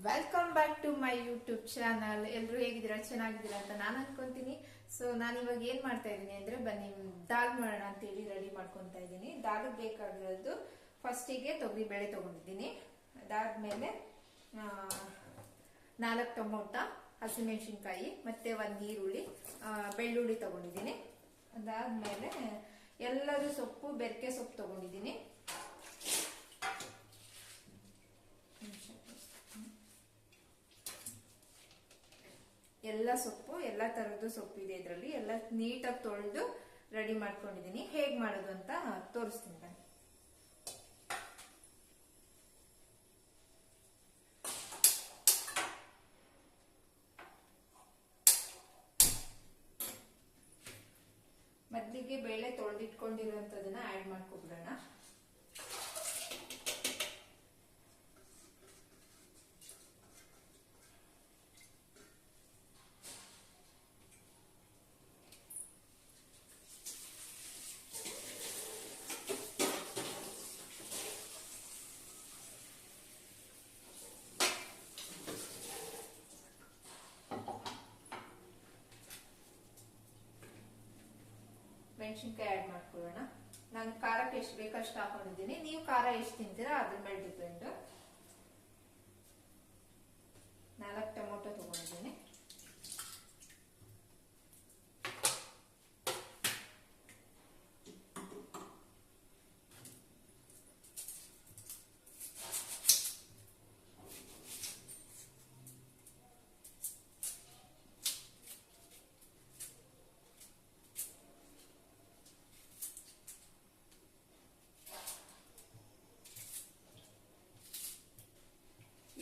Welcome back to my YouTube channel. ಎಲ್ಲರೂ ಹೇಗಿದ್ದೀರಾ? ಚೆನ್ನಾಗಿದ್ದೀರಾ ಅಂತ ನಾನು ಅನ್ಕೊಂತೀನಿ. ಸೊ ನಾನು ಇವಾಗ ಏನ್ ಮಾಡ್ತಾ ಇದ್ದೀನಿ ಅಂದ್ರೆ, ಬನ್ನಿ ದಾಲ್ ಮಾಡೋಣ ಅಂತೇಳಿ ರೆಡಿ ಮಾಡ್ಕೊತಾ ಇದ್ದೀನಿ. ದಾಲ್ಗೆ ಬೇಕಾಗಿರೋದು ಫಸ್ಟಿಗೆ ತೊಗರಿ ಬೇಳೆ ತಗೊಂಡಿದ್ದೀನಿ. ಅದಾದ್ಮೇಲೆ 4 ಟೊಮೊಟ, ಹಸಿಮೆಣಸಿನ್ಕಾಯಿ, ಮತ್ತೆ 1 ಈರುಳ್ಳಿ, ಬೆಳ್ಳುಳ್ಳಿ ತಗೊಂಡಿದ್ದೀನಿ. ಅದಾದ್ಮೇಲೆ ಎಲ್ಲರೂ ಸೊಪ್ಪು, ಬೆರಕೆ ಸೊಪ್ಪು ತಗೊಂಡಿದ್ದೀನಿ. ಎಲ್ಲ ಸೊಪ್ಪು, ಎಲ್ಲ ತರದ್ದು ಸೊಪ್ಪು ಇದೆ ಇದರಲ್ಲಿ. ಎಲ್ಲ ನೀಟಾಗಿ ತೊಳೆದು ರೆಡಿ ಮಾಡ್ಕೊಂಡಿದ್ದೀನಿ. ಹೇಗ್ ಮಾಡೋದು ಅಂತ ತೋರಿಸ್ತೀನಿ ಬನ್ನಿ. ಮೊದಲಿಗೆ ಬೇಳೆ ತೊಳೆದಿಟ್ಕೊಂಡಿರುವಂತದನ್ನ ಆಡ್ ಮಾಡ್ಕೊಬಿಡೋಣ. ಮೆಣಸಿನ್ಕಾಯಿ ಆಡ್ ಮಾಡ್ಕೊಳ್ಳೋಣ. ನಾನು ಖಾರಕ್ಕೆ ಎಷ್ಟು ಬೇಕಷ್ಟು ಹಾಕೊಂಡಿದ್ದೀನಿ. ನೀವು ಖಾರ ಎಷ್ಟು ತಿಂತೀರಾ ಅದ್ರ ಮೇಲೆ ಡಿಪೆಂಡ್. 4 ಟೊಮೊಟೊ ತಗೊಂಡಿದ್ದೀನಿ.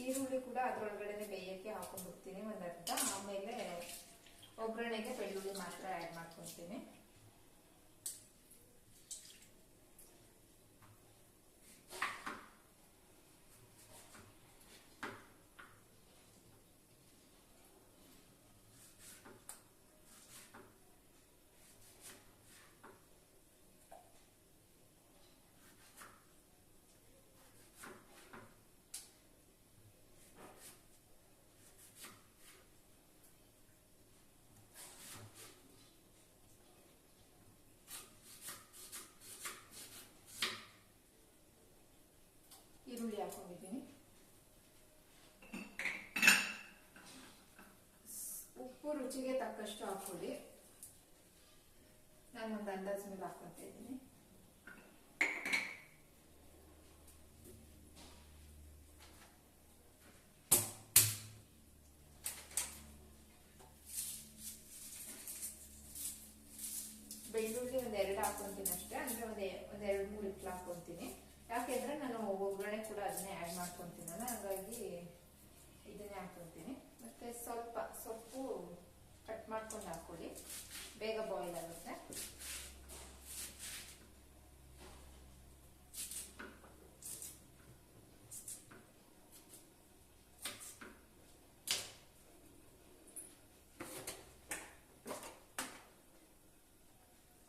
ಈರುಳ್ಳಿ ಕೂಡ ಅದ್ರೊಳಗಡೆ ಬೇಯಕ್ಕೆ ಹಾಕೊಂಡ್ಬಿಡ್ತೀನಿ ಒಂದ್ ಅರ್ಧ. ಆಮೇಲೆ ಒಗ್ಗರಣೆಗೆ ಬೆಳ್ಳುಳ್ಳಿ ಮಾತ್ರ ಆಡ್ ಮಾಡ್ಕೊತೀನಿ. ಈರುಳ್ಳಿ ಹಾಕೊಂಡಿದ್ದೀನಿ. ಉಪ್ಪು ರುಚಿಗೆ ತಕ್ಕಷ್ಟು ಹಾಕೊಳ್ಳಿ. ನಾನು ಒಂದು ಅಂದಾಜು ಮೇಲೆ ಹಾಕೊಂತ ಇದ್ದೀನಿ. ಬೆಳ್ಳುಳ್ಳಿ 2 ಹಾಕೊಂತೀನಿ ಅಷ್ಟೇ. ಅಂದ್ರೆ ಒಂದ್ 2-3 ಇಟ್ಲು ಹಾಕೊಂತೀನಿ. ಯಾಕೆಂದ್ರೆ ನಾನು ಒಗ್ಗರಣೆ ಕೂಡ ಅದನ್ನೇ ಆಡ್ ಮಾಡ್ಕೊಂತೀನಲ್ಲ, ಹಾಗಾಗಿ ಇದನ್ನೇ ಹಾಕೊಂತೀನಿ. ಮತ್ತೆ ಸ್ವಲ್ಪ ಸೊಪ್ಪು ಕಟ್ ಮಾಡ್ಕೊಂಡು ಹಾಕೊಳ್ಳಿ, ಬೇಗ ಬಾಯ್ಲ್ ಆಗುತ್ತೆ.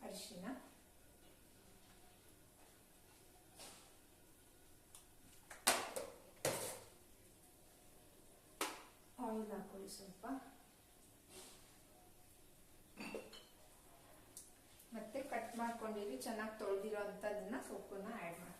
ಅರಿಶಿನ, ಆಯಿಲ್ ಹಾಕೊಳ್ಳಿ ಸ್ವಲ್ಪ. ಮತ್ತೆ ಕಟ್ ಮಾಡ್ಕೊಂಡಿರಿ ಚೆನ್ನಾಗಿ ತೊಳೆದಿರೋ ಅಂತದನ್ನ ಸೊಪ್ಪನ್ನ ಆಡ್ ಮಾಡ್ಕೊಳ್ಳಿ.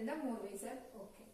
2ರಿಂದ 3 ವಿಸಲ್. ಓಕೆ.